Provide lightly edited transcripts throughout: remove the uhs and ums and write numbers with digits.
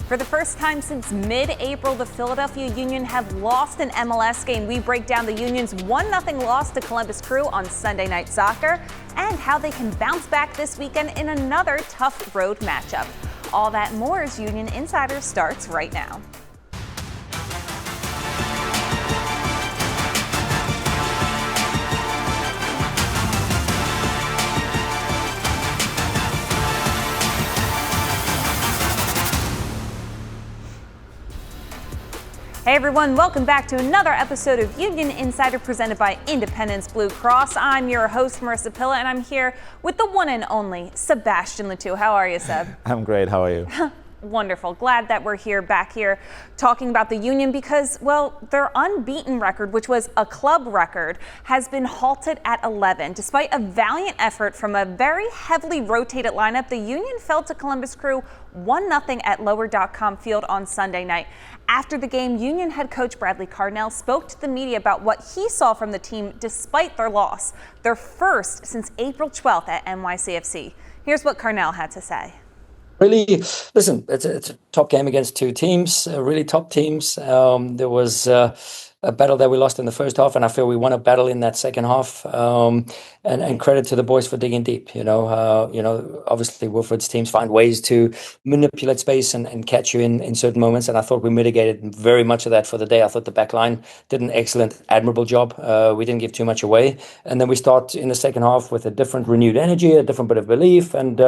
For the first time since mid-April, the Philadelphia Union have lost an MLS game. We break down the Union's 1-0 loss to Columbus Crew on Sunday Night Soccer and how they can bounce back this weekend in another tough road matchup. All that and more as Union Insider starts right now. Hey everyone, welcome back to another episode of Union Insider presented by Independence Blue Cross. I'm your host, Marisa Pilla, and I'm here with the one and only Sebastian Latou. How are you, Seb? I'm great. How are you? Wonderful. Glad that we're back here talking about the Union because, well, their unbeaten record, which was a club record, has been halted at 11. Despite a valiant effort from a very heavily rotated lineup, the Union fell to Columbus Crew 1-0 at Lower.com Field on Sunday night. After the game, Union head coach Bradley Cardell spoke to the media about what he saw from the team despite their loss, their first since April 12th at NYCFC. Here's what Cardell had to say. Really, listen, it's a top game against two teams, really top teams. There was a battle that we lost in the first half, and I feel we won a battle in that second half. And credit to the boys for digging deep. Obviously Wilfred's teams find ways to manipulate space and catch you in certain moments, and I thought we mitigated very much of that for the day. I thought the back line did an excellent, admirable job. We didn't give too much away, and then we start in the second half with a different, renewed energy, a different bit of belief, and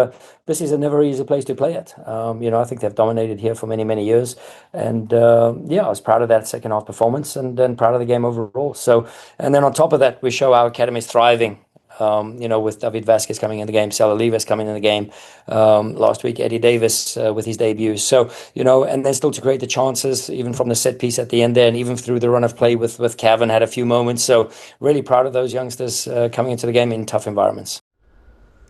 this is a never easy place to play at. I think they've dominated here for many, many years, and I was proud of that second half performance, and then proud of the game overall. So, and then on top of that, we show our academy is thriving. With David Vasquez coming in the game, Salalives coming in the game last week, Eddie Davis with his debut. So, and then still to create the chances, even from the set piece at the end there, and even through the run of play with Cavan had a few moments. So really proud of those youngsters coming into the game in tough environments.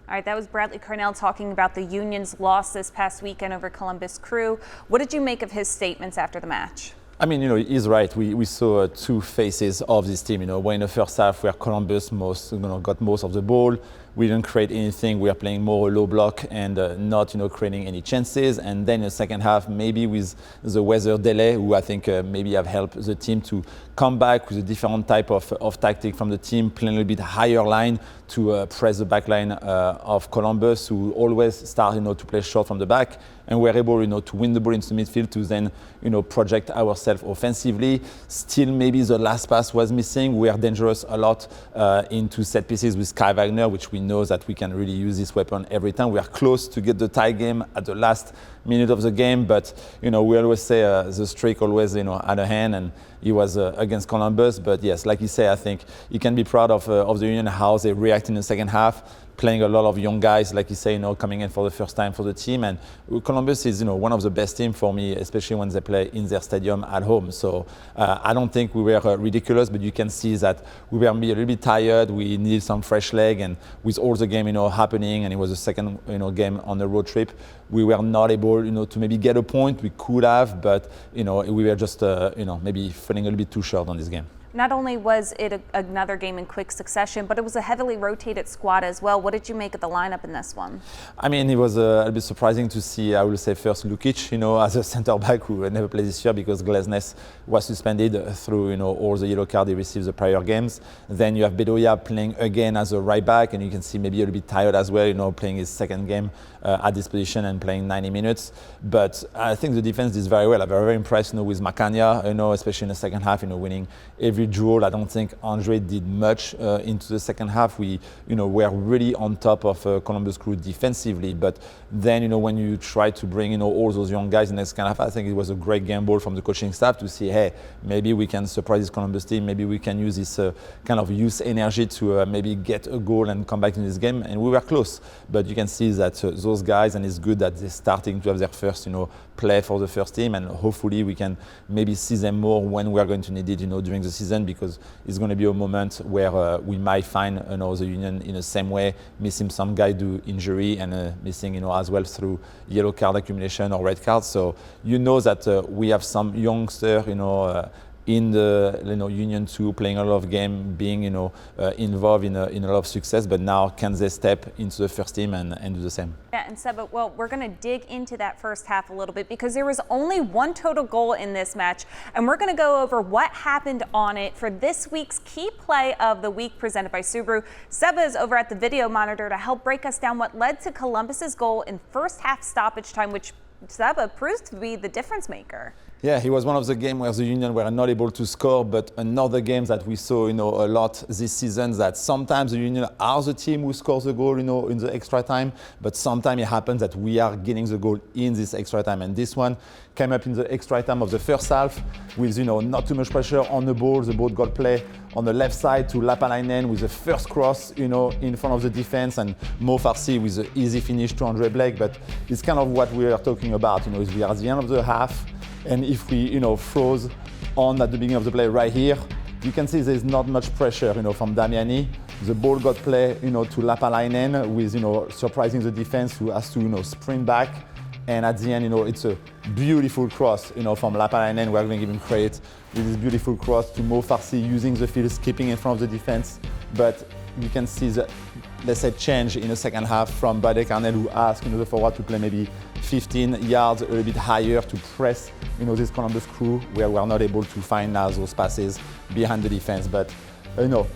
All right, that was Bradley Cardell talking about the Union's loss this past weekend over Columbus Crew. What did you make of his statements after the match? I mean, he's right. We saw two faces of this team. Where in the first half, where Columbus got most of the ball, we didn't create anything. We are playing more low block and not, creating any chances. And then in the second half, maybe with the weather delay, who I think maybe have helped the team to come back with a different type of tactic from the team, playing a little bit higher line to press the back line of Columbus, who always start, to play short from the back. And we're able, to win the ball into the midfield to then, project ourselves offensively. Still, maybe the last pass was missing. We are dangerous a lot into set pieces with Kai Wagner, which we know that we can really use this weapon every time. We are close to get the tie game at the last minute of the game, but, we always say the streak always, had a hand, and he was against Columbus. But yes, like you say, I think you can be proud of the Union, how they react in the second half, playing a lot of young guys, like you say, coming in for the first time for the team. And Columbus is, one of the best teams for me, especially when they play in their stadium at home. So I don't think we were ridiculous, but you can see that we were a little bit tired. We needed some fresh leg, and with all the game, happening, and it was the second, game on the road trip, we were not able, to maybe get a point. We could have, but, we were just, maybe falling a little bit too short on this game. Not only was it another game in quick succession, but it was a heavily rotated squad as well. What did you make of the lineup in this one? I mean, it was a little bit surprising to see, I will say first, Lukic, as a center back who never played this year because Glesnes was suspended through, all the yellow card he received the prior games. Then you have Bedoya playing again as a right back, and you can see maybe a little bit tired as well, playing his second game at this position and playing 90 minutes. But I think the defense did very well. I'm very impressed, with Macania, especially in the second half, winning every duel. I don't think Andre did much into the second half. We, were really on top of Columbus Crew defensively. But then, when you try to bring, all those young guys in the second half, I think it was a great gamble from the coaching staff to see, hey, maybe we can surprise this Columbus team. Maybe we can use this kind of youth energy to maybe get a goal and come back in this game. And we were close. But you can see that those guys, and it's good that they're starting to have their first, play for the first team, and hopefully we can maybe see them more when we are going to need it, during the season, because it's going to be a moment where we might find the Union in the same way, missing some guy due injury and missing, as well through yellow card accumulation or red card. So that we have some youngster, in the Union 2, playing a lot of game, being involved in a lot of success. But now can they step into the first team and do the same? Yeah, and Seba, well, we're going to dig into that first half a little bit because there was only one total goal in this match, and we're going to go over what happened on it for this week's key play of the week presented by Subaru. Seba is over at the video monitor to help break us down what led to Columbus's goal in first half stoppage time, which Seba proves to be the difference maker. Yeah, he was one of the games where the Union were not able to score, but another game that we saw, a lot this season, that sometimes the Union are the team who scores the goal, in the extra time, but sometimes it happens that we are getting the goal in this extra time. And this one came up in the extra time of the first half with, not too much pressure on the ball. The ball got play on the left side to Lapalainen with the first cross, in front of the defense, and Mo Farsi with the easy finish to Andre Blake. But it's kind of what we are talking about, is we are at the end of the half. And if we, froze on at the beginning of the play right here, you can see there's not much pressure, from Damiani. The ball got play, to Lapalainen with, surprising the defense who has to, sprint back. And at the end, it's a beautiful cross, from Lapalainen. We're going to give him credit with this beautiful cross to Mo Farsi using the field, skipping in front of the defense. But you can see the, let's say, change in the second half from Cardell, who asked, the forward to play maybe 15 yards a little bit higher to press, this Columbus crew, where we are not able to find now those passes behind the defense. But,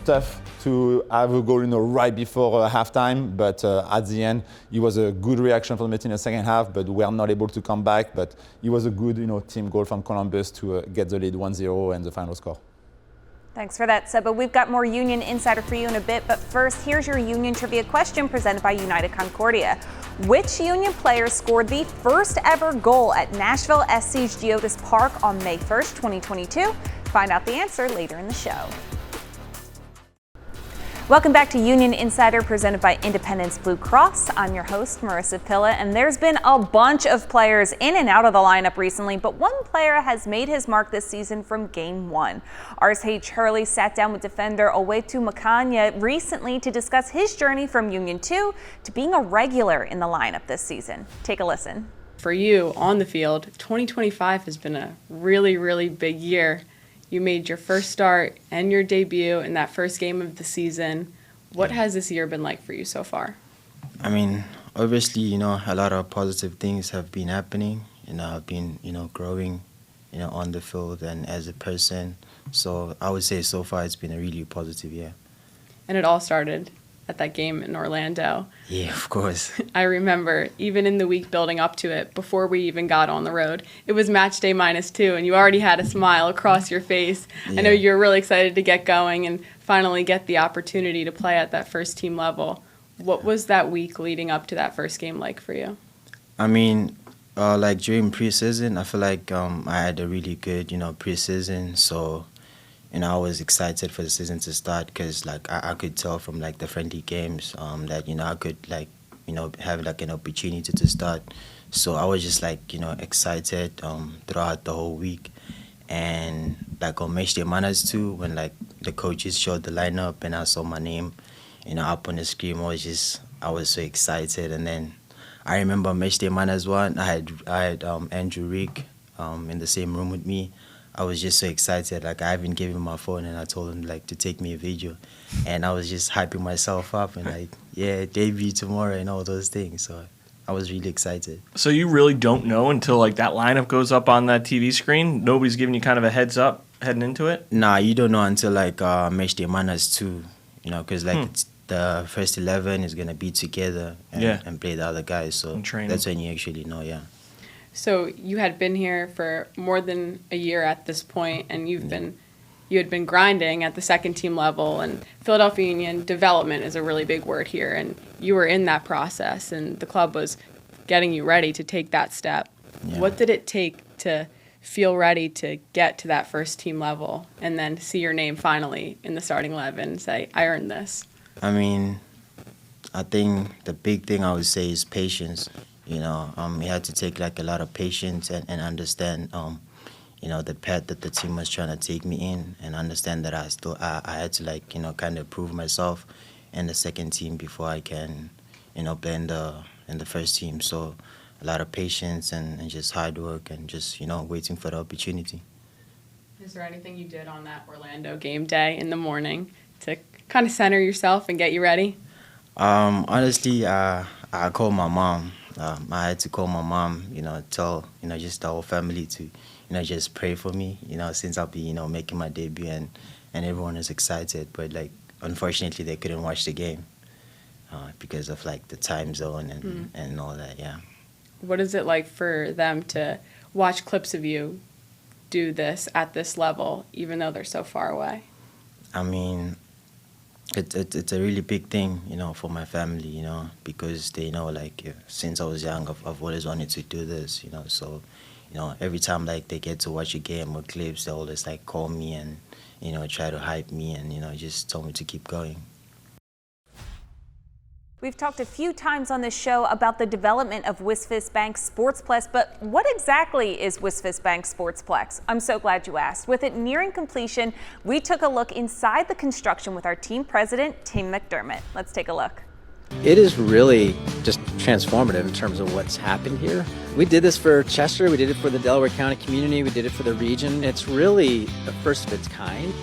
tough to have a goal, right before halftime. But at the end, it was a good reaction from the team in the second half, but we are not able to come back. But it was a good, team goal from Columbus to get the lead 1-0 and the final score. Thanks for that, Seba. We've got more Union Insider for you in a bit, but first, here's your Union Trivia question presented by United Concordia. Which Union player scored the first ever goal at Nashville SC's Geodis Park on May 1st, 2022? Find out the answer later in the show. Welcome back to Union Insider presented by Independence Blue Cross. I'm your host, Marisa Pilla, and there's been a bunch of players in and out of the lineup recently, but one player has made his mark this season from Game 1. RSH Hurley sat down with defender Owetu Makanya recently to discuss his journey from Union 2 to being a regular in the lineup this season. Take a listen. For you, on the field, 2025 has been a really, really big year. You made your first start and your debut in that first game of the season. What has this year been like for you so far? I mean, obviously, a lot of positive things have been happening. I've been, growing, on the field and as a person. So I would say so far it's been a really positive year. And it all started at that game in Orlando. Yeah, of course. I remember, even in the week building up to it, before we even got on the road, it was match day -2, and you already had a smile across your face. Yeah. I know you're really excited to get going and finally get the opportunity to play at that first team level. What was that week leading up to that first game like for you? I mean, like during preseason, I feel like I had a really good, preseason. So, I was excited for the season to start because, like, I could tell from, like, the friendly games that, I could, like, have, like, an opportunity to start. So I was just, like, excited throughout the whole week. And, like, on match day minus 2, when, like, the coaches showed the lineup and I saw my name, up on the screen, I was so excited. And then I remember match day minus 1, I had Andrew Rick in the same room with me. I was just so excited. Like, I even gave him my phone and I told him, like, to take me a video. And I was just hyping myself up and, like, yeah, debut tomorrow and all those things. So I was really excited. So you really don't know until, like, that lineup goes up on that TV screen? Nobody's giving you kind of a heads up heading into it? Nah, you don't know until, like, match day minus 2, because, like, the first 11 is going to be together and play the other guys. So that's when you actually know, yeah. So you had been here for more than a year at this point, and you had been grinding at the second team level. And Philadelphia Union development is a really big word here, and you were in that process, and the club was getting you ready to take that step. Yeah. What did it take to feel ready to get to that first team level, and then see your name finally in the starting 11 and say, "I earned this"? I mean, I think the big thing I would say is patience. You had to take, like, a lot of patience and understand, the path that the team was trying to take me in, and understand that I had to, like, kind of prove myself in the second team before I can, play in the first team. So a lot of patience and just hard work and just, waiting for the opportunity. Is there anything you did on that Orlando game day in the morning to kind of center yourself and get you ready? Honestly, I called my mom. I had to call my mom, tell, just the whole family to, just pray for me, since I'll be, making my debut and everyone is excited. But, like, unfortunately, they couldn't watch the game because of, like, the time zone and all that, yeah. What is it like for them to watch clips of you do this at this level, even though they're so far away? I mean, it's a really big thing, for my family, because they know, like, since I was young, I've always wanted to do this, so, every time, like, they get to watch a game or clips, they always, like, call me and, try to hype me and, just tell me to keep going. We've talked a few times on this show about the development of WSFS Bank Sportsplex, but what exactly is WSFS Bank Sportsplex? I'm so glad you asked. With it nearing completion, we took a look inside the construction with our team president, Tim McDermott. Let's take a look. It is really just transformative in terms of what's happened here. We did this for Chester, we did it for the Delaware County community, we did it for the region. It's really the first of its kind.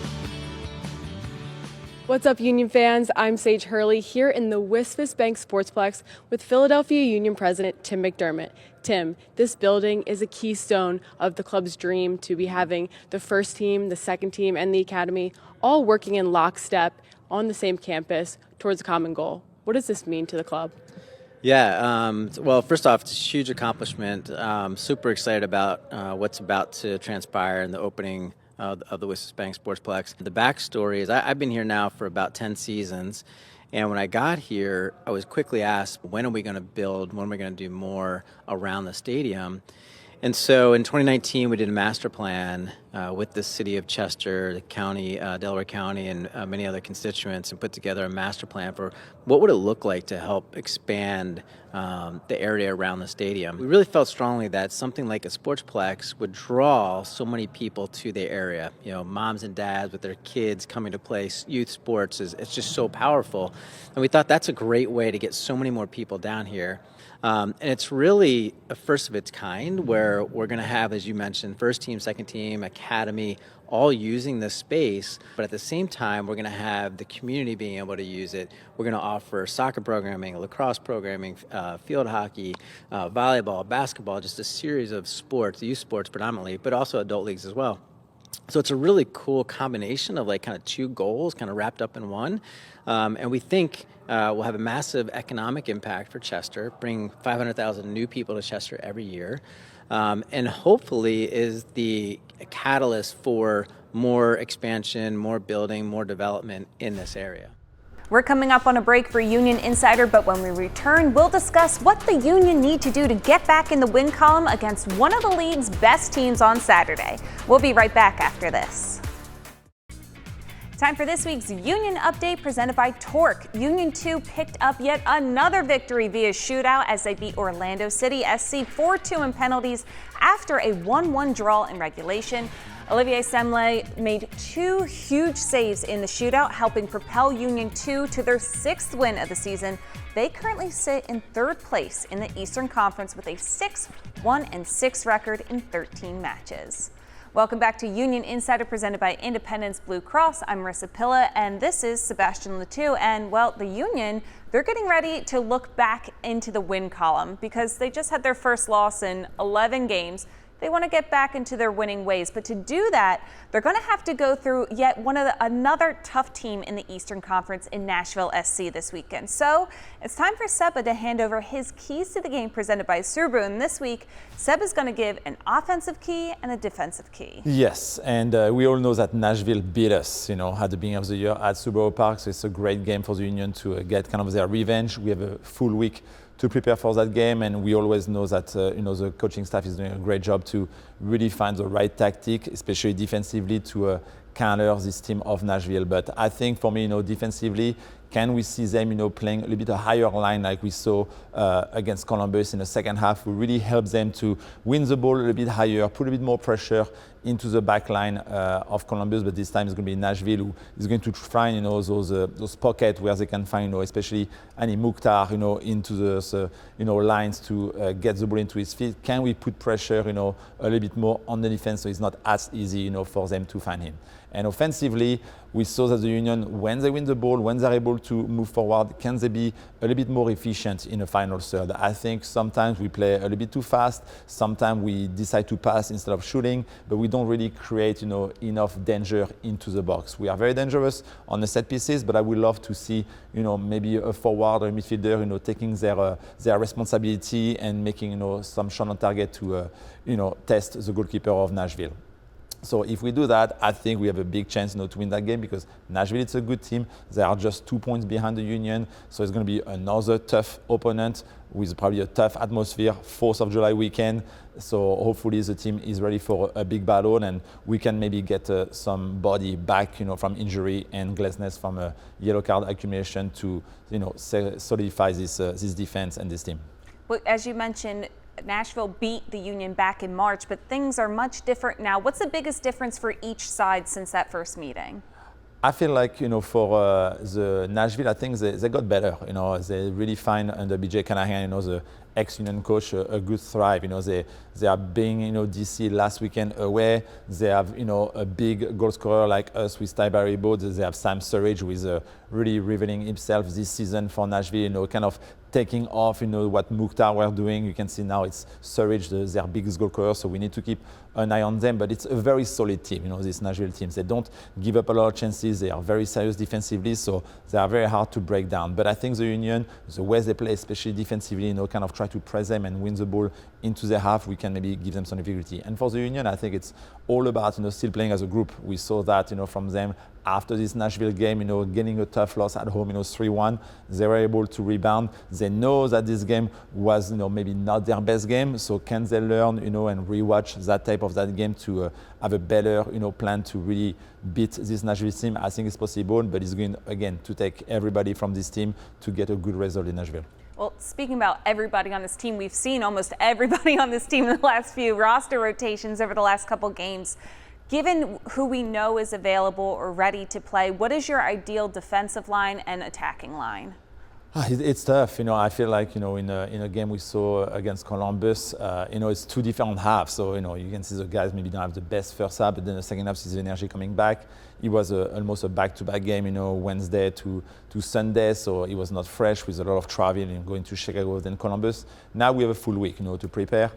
What's up, Union fans? I'm Sage Hurley here in the WSFS Bank Sportsplex with Philadelphia Union President Tim McDermott. Tim, this building is a keystone of the club's dream to be having the first team, the second team, and the academy all working in lockstep on the same campus towards a common goal. What does this mean to the club? Yeah, well, first off, it's a huge accomplishment. Super excited about what's about to transpire in the opening of the WSFS Bank Sportsplex. The backstory is I've been here now for about 10 seasons, and when I got here, I was quickly asked, when are we going to build, when are we going to do more around the stadium? And so in 2019, we did a master plan with the city of Chester, the county, Delaware County, and many other constituents, and put together a master plan for what would it look like to help expand the area around the stadium. We really felt strongly that something like a sportsplex would draw so many people to the area. Moms and dads with their kids coming to play youth sports it's just so powerful. And we thought that's a great way to get so many more people down here. And it's really a first of its kind where we're going to have, as you mentioned, first team, second team, academy, all using this space. But at the same time, we're going to have the community being able to use it. We're going to offer soccer programming, lacrosse programming, field hockey, volleyball, basketball, just a series of sports, youth sports predominantly, but also adult leagues as well. So it's a really cool combination of like kind of two goals kind of wrapped up in one. And we think we'll have a massive economic impact for Chester, bring 500,000 new people to Chester every year, and hopefully is the catalyst for more expansion, more building, more development in this area. We're coming up on a break for Union Insider, but when we return, we'll discuss what the Union need to do to get back in the win column against one of the league's best teams on Saturday. We'll be right back after this. Time for this week's Union Update presented by Torque. Union 2 picked up yet another victory via shootout as they beat Orlando City SC 4-2 in penalties after a 1-1 draw in regulation. Olivier Semle made two huge saves in the shootout, helping propel Union 2 to their 6th win of the season. They currently sit in 3rd place in the Eastern Conference with a 6-1-6 record in 13 matches. Welcome back to Union Insider presented by Independence Blue Cross. I'm Marissa Pilla, and this is Sebastian Letou. And, well, the Union, they're getting ready to look back into the win column because they just had their first loss in 11 games. They want to get back into their winning ways, but to do that, they're going to have to go through yet another tough team in the Eastern Conference in Nashville SC this weekend. So it's time for Seba to hand over his keys to the game presented by Subaru. And this week, Seba's going to give an offensive key and a defensive key. Yes, and we all know that Nashville beat us, at the beginning of the year at Subaru Park. So it's a great game for the Union to get kind of their revenge. We have a full week to prepare for that game, and we always know that the coaching staff is doing a great job to really find the right tactic, especially defensively, to counter this team of Nashville. But I think for me, defensively, Can we see them, playing a little bit a higher line like we saw against Columbus in the second half? We really help them to win the ball a little bit higher, put a bit more pressure into the back line of Columbus, but this time it's going to be Nashville who is going to find, those pockets where they can find, especially Ani Mukhtar, into those, lines to get the ball into his feet. Can we put pressure, a little bit more on the defense so it's not as easy, for them to find him? And offensively, we saw that the Union, when they win the ball, when they're able to move forward, can they be a little bit more efficient in the final third? I think sometimes we play a little bit too fast. Sometimes we decide to pass instead of shooting, but we don't really create, enough danger into the box. We are very dangerous on the set pieces, but I would love to see, maybe a forward or a midfielder, taking their responsibility and making, some shot on target to, test the goalkeeper of Nashville. So if we do that, I think we have a big chance, to win that game because Nashville is a good team. They are just 2 points behind the Union, so it's going to be another tough opponent with probably a tough atmosphere. 4th of July weekend, so hopefully the team is ready for a big battle and we can maybe get somebody back, from injury and glazedness from a yellow card accumulation to, solidify this defense and this team. Well, as you mentioned, Nashville beat the Union back in March, but things are much different now. What's the biggest difference for each side since that first meeting? I feel like, for the Nashville, I think they got better. They really find under BJ Canahan, the ex-Union coach, a good thrive. They are being, DC last weekend away. They have, a big goal scorer like us with Ty Baribeau. They have Sam Surridge, who is really revealing himself this season for Nashville, kind of taking off, what Mukhtar were doing. You can see now it's Surridge, their biggest goal scorer, so we need to keep an eye on them. But it's a very solid team, this Nashville team. They don't give up a lot of chances. They are very serious defensively, so they are very hard to break down. But I think the Union, the way they play, especially defensively, kind of try to press them and win the ball into their half, we can maybe give them some difficulty. And for the Union, I think it's all about, still playing as a group. We saw that, from them after this Nashville game, getting a tough loss at home, 3-1. They were able to rebound. They know that this game was, maybe not their best game. So can they learn, and rewatch that type of that game to have a better, plan to really beat this Nashville team? I think it's possible, but it's going, again, to take everybody from this team to get a good result in Nashville. Well, speaking about everybody on this team, we've seen almost everybody on this team in the last few roster rotations over the last couple games. Given who we know is available or ready to play, what is your ideal defensive line and attacking line? It's tough, I feel like, in a game we saw against Columbus, it's 2 different halves. So, you can see the guys maybe don't have the best first half, but then the second half sees the energy coming back. It was almost a back-to-back game, Wednesday to Sunday, so it was not fresh with a lot of travel, going to Chicago, then Columbus. Now we have a full week, to prepare.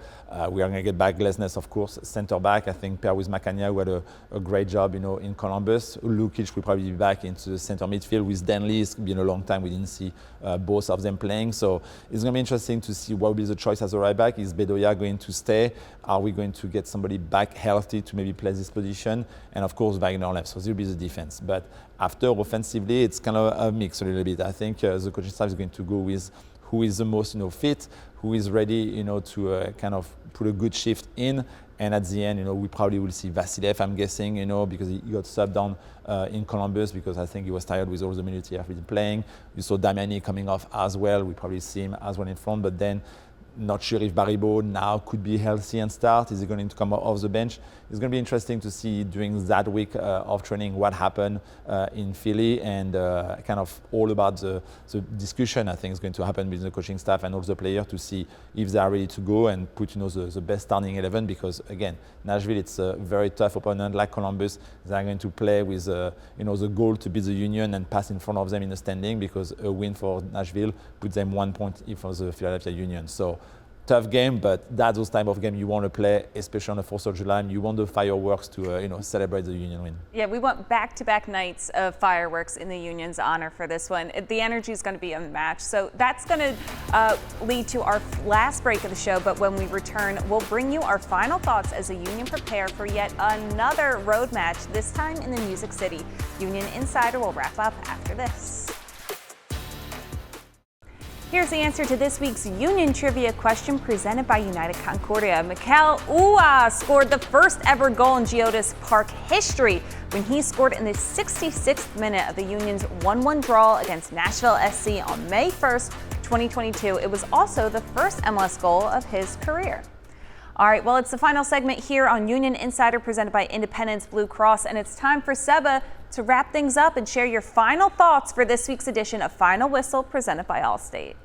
We are going to get back Glazedness, of course, center back. I think pair with Macania, who had a great job, in Columbus. Lukic will probably be back into the center midfield with Danley. It's been a long time we didn't see both of them playing. So it's going to be interesting to see what will be the choice as a right back. Is Bedoya going to stay? Are we going to get somebody back healthy to maybe play this position? And of course, Wagner left. So this will be the defense. But after offensively, it's kind of a mix a little bit. I think the coaching staff is going to go with who is the most fit, who is ready to kind of put a good shift in. And at the end, we probably will see Vasilev, I'm guessing, because he got subbed down in Columbus because I think he was tired with all the minutes he had been playing. You saw Damiani coming off as well. We probably see him as well in front, but then not sure if Baribeau now could be healthy and start. Is he going to come off the bench? It's going to be interesting to see during that week of training what happened in Philly, and kind of all about the discussion I think is going to happen between the coaching staff and all the players to see if they are ready to go and put the best starting 11, because again, Nashville, it's a very tough opponent like Columbus. They are going to play with the goal to beat the Union and pass in front of them in the standing, because a win for Nashville puts them 1 point for the Philadelphia Union. So tough game, but that's those type of game you want to play, especially on the 4th of July. And you want the fireworks to celebrate the Union win. Yeah, we want back-to-back nights of fireworks in the Union's honor for this one. The energy is going to be unmatched. So that's going to lead to our last break of the show. But when we return, we'll bring you our final thoughts as the Union prepare for yet another road match, this time in the Music City. Union Insider will wrap up after this. Here's the answer to this week's Union Trivia question presented by United Concordia. Mikel Ua scored the first ever goal in Geodis Park history when he scored in the 66th minute of the Union's 1-1 draw against Nashville SC on May 1st, 2022. It was also the first MLS goal of his career. All right, well, it's the final segment here on Union Insider presented by Independence Blue Cross, and it's time for Seba to wrap things up and share your final thoughts for this week's edition of Final Whistle presented by Allstate.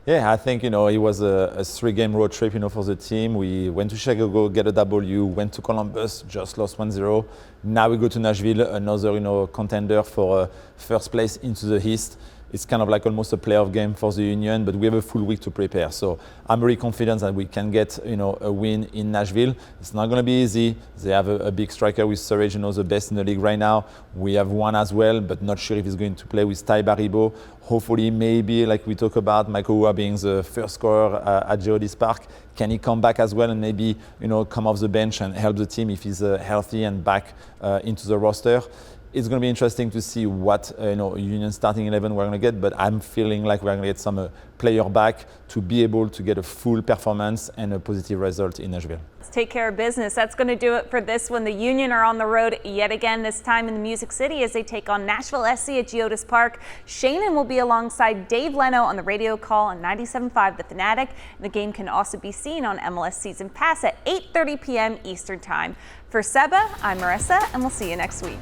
Yeah, I think, it was a 3-game road trip, for the team. We went to Chicago, get a W, went to Columbus, just lost 1-0. Now we go to Nashville, another, contender for first place into the East. It's kind of like almost a playoff game for the Union, but we have a full week to prepare. So I'm very confident that we can get, a win in Nashville. It's not going to be easy. They have a big striker with Surridge, the best in the league right now. We have one as well, but not sure if he's going to play with Ty Baribo. Hopefully, maybe, like we talk about, Michael Ua being the first scorer at Geodis Park. Can he come back as well and maybe, come off the bench and help the team if he's healthy and back into the roster? It's going to be interesting to see what Union starting 11 we're going to get, but I'm feeling like we're going to get some player back to be able to get a full performance and a positive result in Nashville. Let's take care of business. That's going to do it for this one. The Union are on the road yet again, this time in the Music City as they take on Nashville SC at Geodis Park. Shannon will be alongside Dave Leno on the radio call on 97.5 The Fanatic. The game can also be seen on MLS Season Pass at 8:30 p.m. Eastern Time. For Seba, I'm Marissa, and we'll see you next week.